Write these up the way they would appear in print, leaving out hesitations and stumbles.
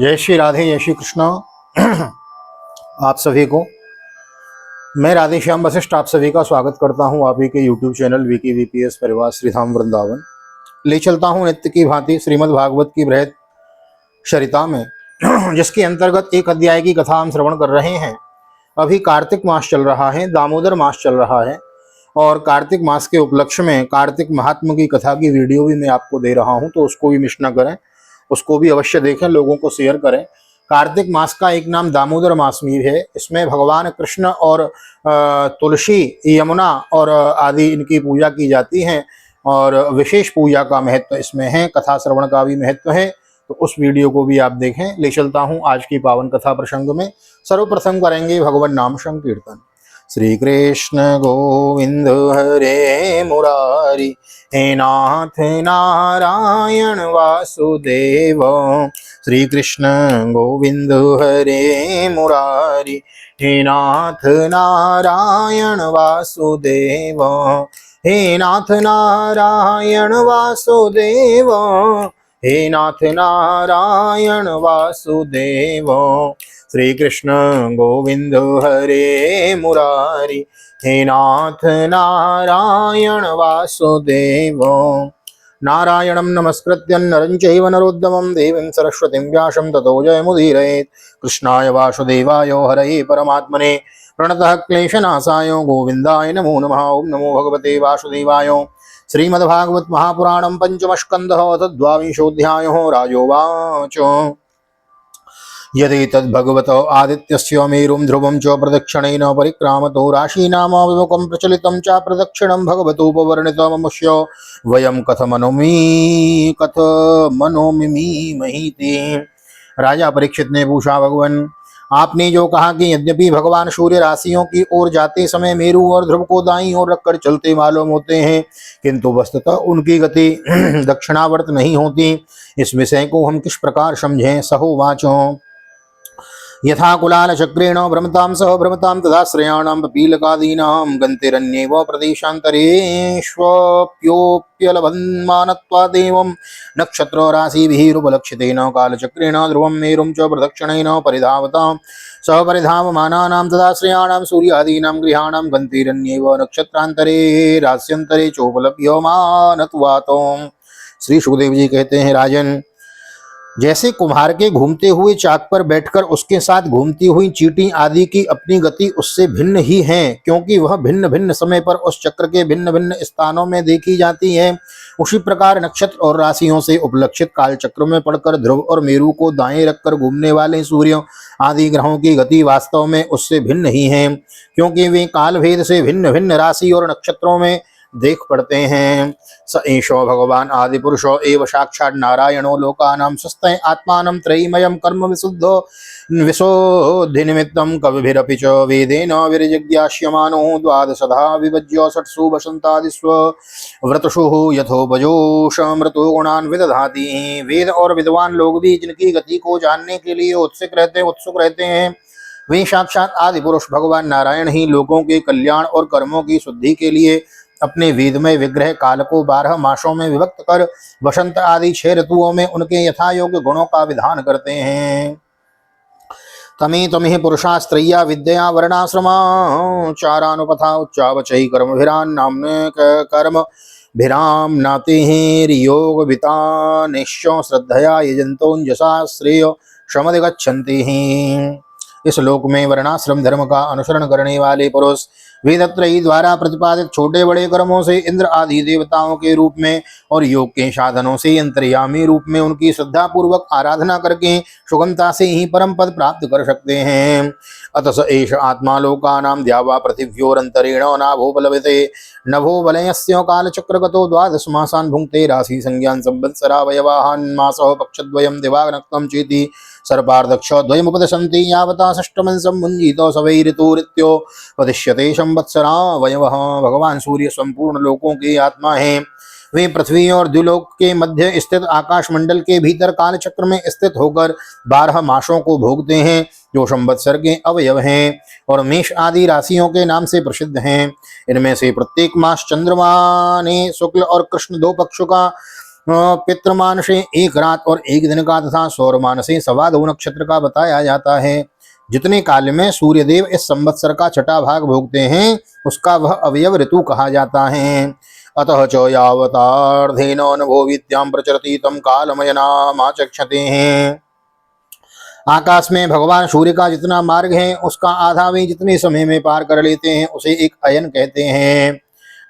जय श्री राधे, जय श्री कृष्ण। आप सभी को मैं राधे श्याम वशिष्ठ आप सभी का स्वागत करता हूं। आप ही के YouTube चैनल वीकी वीपीएस परिवार श्री धाम वृंदावन ले चलता हूं नित्य की भांति श्रीमद् भागवत की बृहद चरिता में, जिसके अंतर्गत एक अध्याय की कथा हम श्रवण कर रहे हैं। अभी कार्तिक मास चल रहा है, दामोदर मास चल रहा है और कार्तिक मास के उपलक्ष्य में कार्तिक महात्मा की कथा की वीडियो भी मैं आपको दे रहा हूं, तो उसको भी मिस न करें, उसको भी अवश्य देखें, लोगों को शेयर करें। कार्तिक मास का एक नाम दामोदर मास भी है। इसमें भगवान कृष्ण और तुलसी, यमुना और आदि इनकी पूजा की जाती है और विशेष पूजा का महत्व इसमें है, कथा श्रवण का भी महत्व है। तो उस वीडियो को भी आप देखें। ले चलता हूँ आज की पावन कथा प्रसंग में। सर्वप्रथम करेंगे भगवान नाम संकीर्तन। श्री कृष्ण गोविंद हरे मुरारी, हे नाथ नारायण वासुदेव। श्री कृष्ण गोविंद हरे मुरारी, हे नाथ नारायण वासुदेव। हे नाथ नारायण वासुदेव, हे नाथ नारायण वासुदेव। श्री कृष्ण गोविंद हरे मुरारी, हे नाथ नारायण वासुदेव। नारायणं नमस्कृत्य नरं चैव नरोत्तमं देवीं सरस्वतीं व्यासं ततो जयमुदीरयेत्। कृष्णाय वासुदेवाय हरये परमात्मने प्रणतः क्लेशनाशाय गोविन्दाय नमो नमः। ओं नमो भगवते वासुदेवाय। श्रीमद्भागवत महापुराणं पंचम स्कन्धः अथ द्वाविंशोऽध्यायः। राजोवाच यदि तद्भगवतो आदित्यस्य मेरुं ध्रुवं च प्रदक्षिणेन परिक्रामतो राशीनामविमुखं प्रचलितं च प्रदक्षिणं भगवतोपवर्णितममुष्य वयं कथमनोमिमीमहीति। राजा परीक्षित ने पूछा, भगवान आपने जो कहा कि यद्यपि भगवान सूर्य राशियों की ओर जाते समय मेरु और ध्रुव को दाईं ओर रखकर चलते मालूम होते हैं, किंतु वस्तुतः उनकी गति दक्षिणावर्त नहीं होती। इस विषय को हम किस प्रकार समझें? सहोवाचो यथा कुलाल चक्रेण भ्रमतां सह भ्रमतां तथा श्रेयाणां पपीलकादीनां गन्तिरन्येव प्रदेशान्तरेष्वप्योप्यलभन्मानत्वादेवं नक्षत्रराशिभिरुपलक्षितेन कालचक्रेण ध्रुवं मेरुं च प्रदक्षिणेन परिधावतां सह परिधावमानानां तथा श्रेयाणां सूर्यादीनां गृहाणां गन्तिरन्येव नक्षत्रान्तरे रास्यन्तरे चोपलभ्यमानत्वातो। श्री सुखदेव जी कहते हैं, राजन, जैसे कुम्हार के घूमते हुए चाक पर बैठकर उसके साथ घूमती हुई चींटी आदि की अपनी गति उससे भिन्न ही है, क्योंकि वह भिन्न भिन्न समय पर उस चक्र के भिन्न भिन्न स्थानों में देखी जाती है, उसी प्रकार नक्षत्र और राशियों से उपलक्षित काल चक्र में पड़कर ध्रुव और मेरु को दाएं रखकर घूमने वाले सूर्य आदि ग्रहों की गति वास्तव में उससे भिन्न ही है, क्योंकि वे काल भेद से भिन्न भिन्न राशि और नक्षत्रों में देख पड़ते हैं। स एषो भगवान आदि पुरुषो एव साक्षात् नारायणो लोकानां स्वस्तं आत्मानं त्रयीमयं कर्म विशुद्धो विशोधि निमित्तं कविभिरपि च वेदेन विरजिज्ञास्यमानो द्वादशधा विभज्य षट्सु वसन्तादिष्व व्रतषु यथोपजोषमृतो गुणान् विदधाति। वेद और विद्वान लोग भी जिनकी गति को जानने के लिए उत्सुक रहते हैं, वे साक्षात आदि पुरुष भगवान नारायण ही लोगों के कल्याण और कर्मों की शुद्धि के लिए अपने वेदमय विग्रह काल को 12 मासों में विभक्त कर वसंत आदि 6 ऋतुओं में उनके यथायोग्य गुणों का विधान करते हैं। तमेहि पुरुषास्त्रय्या विद्या वर्णाश्रमाचारानुपथा उच्चावचै कर्मभिरान्नाम्ने कर्मभिराम नातिर्योग वितानिश्च श्रद्धया यजन्तोऽञ्जसा श्रेय श्रमधिगच्छन्ति। इस लोक में वर्णाश्रम धर्म का अनुसरण करने वाले पुरुष वेदत्रयी द्वारा प्रतिपादित छोटे बड़े कर्मों से इंद्र आदि देवताओं के रूप में और योग के साधनों से अंतर्यामी रूप में उनकी श्रद्धा पूर्वक आराधना करके सुगमता से ही परम पद प्राप्त कर सकते हैं। अतः स एष आत्मा लोकानां द्यावा पृथिव्योरंतरेण नाभोपलभते नभो वलयस्य कालचक्रगतो 12 मासान् भुङ्क्ते राशि संज्ञान् संवत्सरावयवान् मासः पक्षद्वयं दिवानक्तं चेति सर्पार्धक्ष द्वयमुपदिशन्ति यावता षष्ठमंसं मुञ्जीतो स वै ऋतुरित्योपदिश्यते संवत्सरा वयवः। भगवान सूर्य संपूर्ण लोकों के आत्मा हैं। वे पृथ्वी और द्युलोक के मध्य स्थित आकाश मंडल के भीतर काल चक्र में स्थित होकर 12 मासों को भोगते हैं, जो संवत्सर के अवयव हैं और मेष आदि राशियों के नाम से प्रसिद्ध हैं। इनमें से प्रत्येक मास चंद्रमा ने शुक्ल और कृष्ण 2 पक्षों का पितृमानसे एक रात और एक दिन का तथा सौरमानसे सवा दो नक्षत्र का बताया जाता है। जितने काल में सूर्यदेव इस संवत्सर का छठा भाग भोगते हैं उसका वह अवयव ऋतु कहा जाता है। अतः च यावतार्धेन नभो विद्यां प्रचरति तम कालमयनामाचक्षते हैं। आकाश में भगवान सूर्य का जितना मार्ग है उसका आधा वे जितने समय में पार कर लेते हैं उसे एक अयन कहते हैं।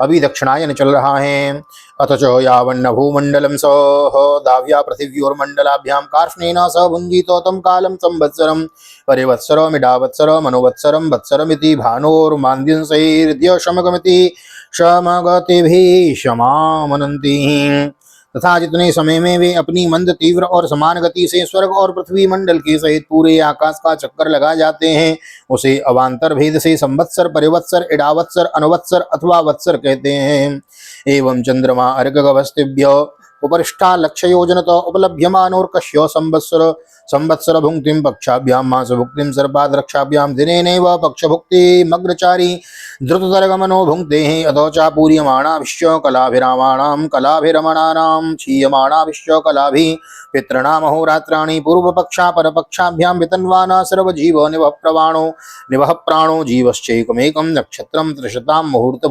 अभी दक्षिणायन चल रहा है। अथ च यावन्न भूमंडलम सह दाव्या पृथिव्योर्मंडलाभ्याम कार्ष्णेन स भुञ्जीतो तं कालं संवत्सरं परिवत्सरमिडावत्सर मनोवत्सरं वत्सरमिति भानोर्मान्द्यंसैर्द्य शमगमिति शमगतिभिः शमामनन्ति। तथा जितने समय में वे अपनी मंद तीव्र और समान गति से स्वर्ग और पृथ्वी मंडल के सहित पूरे आकाश का चक्कर लगा जाते हैं उसे अवांतर भेद से संवत्सर परिवत्सर इडावत्सर अनुवत्सर अथवा वत्सर कहते हैं। एवं चंद्रमा अर्घगवस्तिभ्य उपरिष्ठा लक्ष्य योजनत उपलभ्यमानोर्कश्यो संवत्सर संवत्सर भुक्तिं पक्षाभ्यां मास भुक्तिं सर्पाद रक्षाभ्यां दिनेनैव पक्षभुक्तिमग्रचारी द्रुततरगमनो भुङ्क्ते अथो चापूर्यमाणा विश्व कलाभिरामाणां कलाभिरमणानां क्षीयमाणा विश्व कलाभिः पितॄणां अहोरात्राणि पूर्वपक्षा परपक्षाभ्यां वितन्वाना सर्वजीव निवः प्राणो जीवश्चैकमेकं नक्षत्रं त्रिशतां मुहूर्त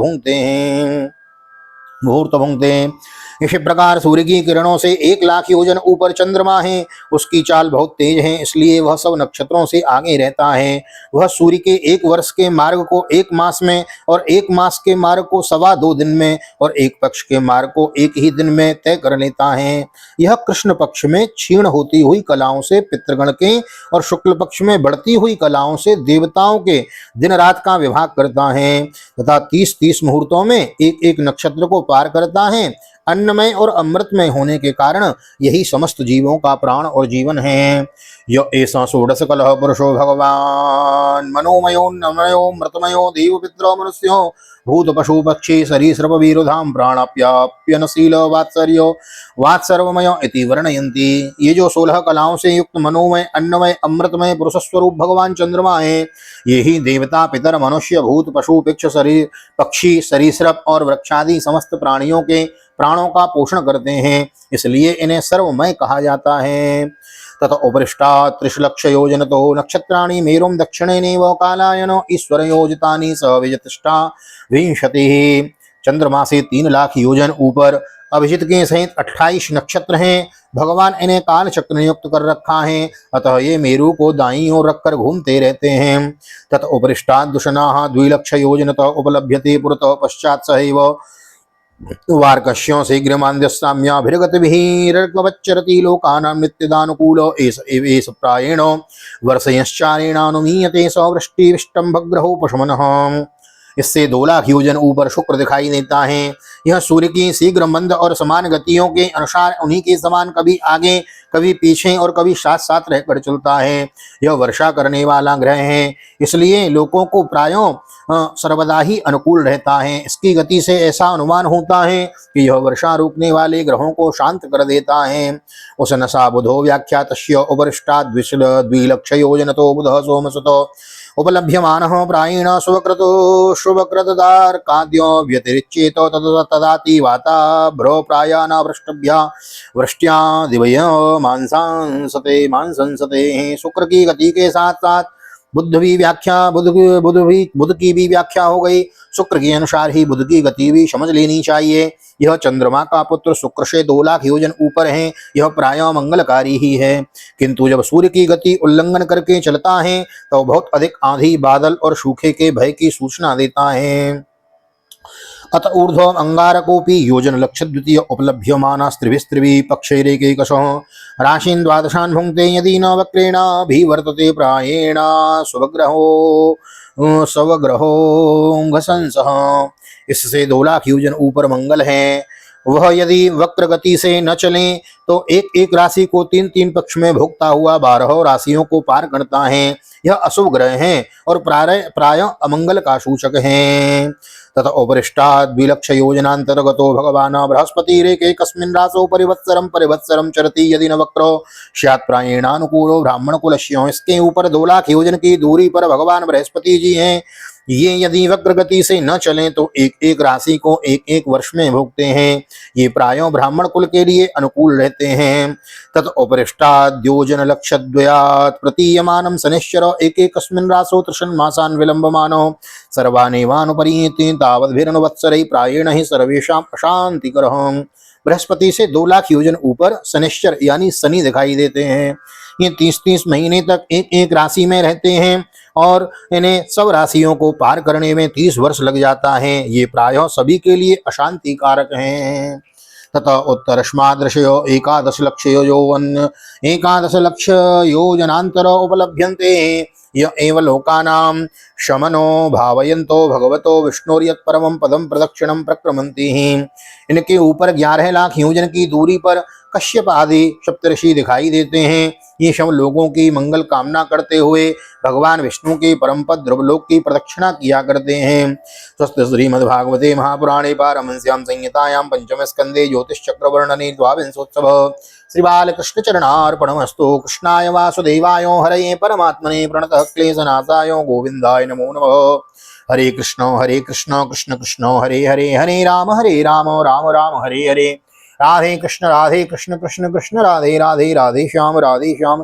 भुङ्क्ते। इसी प्रकार सूर्य की किरणों से 1,00,000 योजन ऊपर चंद्रमा है। उसकी चाल बहुत तेज है इसलिए वह सब नक्षत्रों से आगे रहता है। वह सूर्य के 1 वर्ष के मार्ग को 1 मास में और 1 मास के मार्ग को 2.25 दिन में और 1 पक्ष के मार्ग को 1 ही दिन में तय कर लेता है। यह कृष्ण पक्ष में क्षीण होती हुई कलाओं से पितृगण के और शुक्ल पक्ष में बढ़ती हुई कलाओं से देवताओं के दिन रात का विभाग करता है तथा 30-30 मुहूर्तों में एक एक नक्षत्र को पार करता है। अन्नमय और अमृतमय होने के कारण यही समस्त जीवों का प्राण और जीवन है। य ऐसा षोडश कलह पुरुषो भगवान मनोमयो मृतमयो देव पितरो मनुष्यो भूत पशु पक्षी सरीसृप वीरुधाम प्राणाप्याप्यनशील वात्सर्वमय इति वर्णयन्ति। ये जो 16 कलाओं से युक्त मनोमय अन्नमय अमृतमय पुरुष स्वरूप भगवान चंद्रमा है ये ही देवता पितर मनुष्य भूत पशु पक्षी सरीसृप और वृक्षादि समस्त प्राणियों के प्राणों का पोषण करते हैं इसलिए इन्हें सर्वमय कहा जाता है। तथा उपरिष्टा 30 योजनतो नक्षत्राणि मेरुं दक्षिणेनैव कालायनो ईश्वर योजितानि स विजतिष्ठा 20। चंद्रमा से 3,00,000 योजन ऊपर अभिजित के सहित 28 नक्षत्र हैं। भगवान इन्हें काल चक्र नियुक्त कर रखा है अतः ये मेरु को दाईं ओर रखकर घूमते रहते हैं। तथा उपरिष्टा दुषणाः 2,00,000 योजनतः उपलभ्यते पुरतः पश्चात् सहैव वार्कश्यों शीघ्रमान्द्यस्ताम्याभिर्गतिभिरर्कवच्चरति लोकानां नित्यदानुकूलो एष प्रायेण वर्षयश्चारेणानुमीयते स वृष्टिविष्टम्भग्रहो पशुमनः। इससे 2,00,000 योजन ऊपर शुक्र दिखाई देता है। यह सूर्य की शीघ्र मंद और समान गतियों के अनुसार उन्हीं के समान कभी आगे कभी पीछे और कभी साथ साथ रहकर चलता है। यह वर्षा करने वाला ग्रह है इसलिए लोगों को प्रायों सर्वदा ही अनुकूल रहता है। इसकी गति से ऐसा अनुमान होता है कि यह वर्षा रोकने वाले ग्रहों को शांत कर देता है। उस नशा बुधो व्याख्यातस्य उपरिष्टा 2,00,000 योजनतो बुधः सोमसुतो उपलभ्यमानः प्रायेण शुभकृतदार्काद्यो व्यतिरिच्येत तदाति वाता भ्रो प्रायाना वृष्ट्या दिवय मांसंसते। शुक्र की गति के साथ साथ बुध की भी व्याख्या हो गई। शुक्र के अनुसार ही बुध की गति भी समझ लेनी चाहिए। यह चंद्रमा का पुत्र शुक्र से 2,00,000 योजन ऊपर है। यह प्रायः मंगलकारी ही है किंतु जब सूर्य की गति उल्लंघन करके चलता है तो बहुत अधिक आंधी बादल और सूखे के भय की सूचना देता है। अत ऊर्ध्वम् अंगारकोऽपि योजनलक्षद्वितीय उपलभ्यमानास्त्रिभिस्त्रिभिः पक्षैरेकैकशः राशीन् 12 भुङ्क्ते यदि न वक्रेणाभिवर्तते प्रायेण स्वग्रहो घसंसः। इससे 2,00,000 योजन ऊपर मंगल है। वह यदि वक्र गति से न चले तो एक एक राशि को 3-3 पक्ष में भोगता हुआ 12 राशियों को पार करता है। यह अशुभ ग्रह है और प्राय अमंगल का सूचक है। तथा उपरिष्टा 2,00,000 योजनांतर्गतो भगवान बृहस्पतिरेकैकस्मिन् रासौ परिवत्सरं चरति यदि न वक्रो स्यात् प्रायेणानुकूलो ब्राह्मण कुलस्य। इसके ऊपर 2,00,000 योजन की दूरी पर भगवान बृहस्पति जी हैं। ये यदि वक्र गति से न चलें तो एक एक राशि को एक एक वर्ष में भोगते हैं। ये प्रायों ब्राह्मण कुल के लिए अनुकूल रहते हैं। तत उपरिष्टाद्योजन लक्षद्वयात् प्रतीयमानं शनिश्चर एकैकस्मिन् रासौ त्रिशन् मासान् विलम्बमानो सर्वानेवानुपरीयते तावद्भिरनुवत्सरैः प्रायेण हि सर्वेषाम् अशान्तिकरः। बृहस्पति से 2 लाख योजन ऊपर शनिश्चर यानी शनि दिखाई देते हैं। ये 30-30 महीने तक एक एक राशि में रहते हैं और इन्हें सब राशियों को पार करने में 30 वर्ष लग जाता है। ये प्रायः सभी के लिए अशांति कारक हैं। तथा उत्तरश्मादृशयो 11 लक्षयो यौवन 11 लक्ष योजनांतर उपलभ्यन्ते य एव लोकानां शमनो भावयन्तो भगवतो विष्णोर्यत् परमं पदं प्रदक्षिणं प्रक्रमन्ति। इनके ऊपर 11 लाख योजन की दूरी पर कश्यप आदि सप्तर्षि दिखाई देते हैं। ये सब लोगों की मंगल कामना करते हुए भगवान विष्णु के परम पद ध्रुवलोक की प्रदक्षिणा किया करते हैं। स्वस्थ श्रीमद्भागवते महापुराणे पारमहंस्यां संहितायां पंचम स्कंदे ज्योतिष चक्र वर्णने द्वाविंशोत्सव श्री बालकृष्ण चरणार्पणमस्तु। कृष्णाय वासुदेवाय हरये परमात्मने प्रणतः क्लेशनाशाय गोविंदाय नमो नमः। हरे कृष्ण कृष्ण कृष्ण हरे हरे, हरे राम राम राम हरे हरे। राधे कृष्ण कृष्ण कृष्ण राधे राधे, राधे श्याम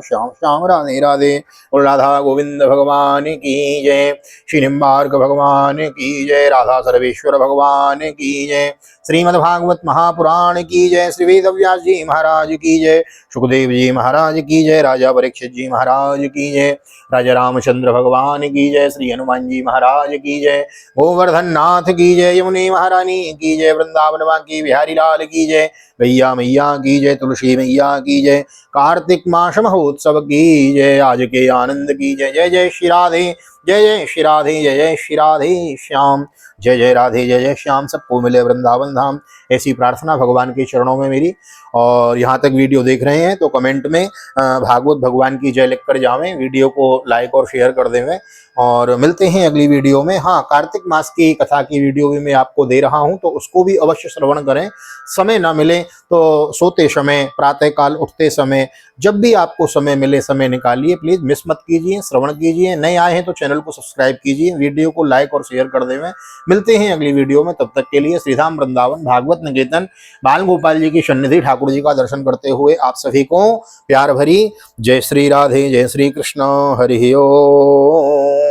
श्याम श्याम राधे राधे। और राधा गोविंद भगवान की जय, श्री निम्बार्क भगवान की जय, राधा सर्वेश्वर भगवान की जय, श्रीमद्भागवत महापुराण की जय, श्री वेदव्यास जी महाराज की जय, सुखदेव जी महाराज की जय, राजा परीक्षित जी महाराज की जय, राजा रामचंद्र भगवान की जय, श्री हनुमान जी महाराज की जय, गोवर्धन नाथ की जय, यमुने महारानी की जय, वृंदावन की बिहारी लाल की जय, भैया मैया की जय, तुलसी मैया की जय, कार्तिक मास महोत्सव की जय, आज के आनंद की जय। जय जय श्री राधे, जय जय श्री राधे, जय जय श्री राधे श्याम, जय जय राधे जय जय श्याम, सबको मिले वृंदावन धाम। ऐसी प्रार्थना भगवान के चरणों में मेरी। और यहाँ तक वीडियो देख रहे हैं तो कमेंट में भागवत भगवान की जय लिख कर जावें, वीडियो को लाइक और शेयर कर देवें। और मिलते हैं अगली वीडियो में। हाँ, कार्तिक मास की कथा की वीडियो भी मैं आपको दे रहा हूँ, तो उसको भी अवश्य श्रवण करें। समय ना मिले तो सोते समय, प्रातःकाल उठते समय, जब भी आपको समय मिले समय निकालिए, प्लीज मिस मत कीजिए, श्रवण कीजिए। नए आए हैं तो चैनल को सब्सक्राइब कीजिए, वीडियो को लाइक और शेयर कर देवें। मिलते हैं अगली वीडियो में, तब तक के लिए श्रीधाम वृंदावन भागवत निकेतन बाल गोपाल जी की सन्निधि ठाकुर जी का दर्शन करते हुए आप सभी को प्यार भरी जय श्री राधे, जय श्री कृष्ण, हरि ओम।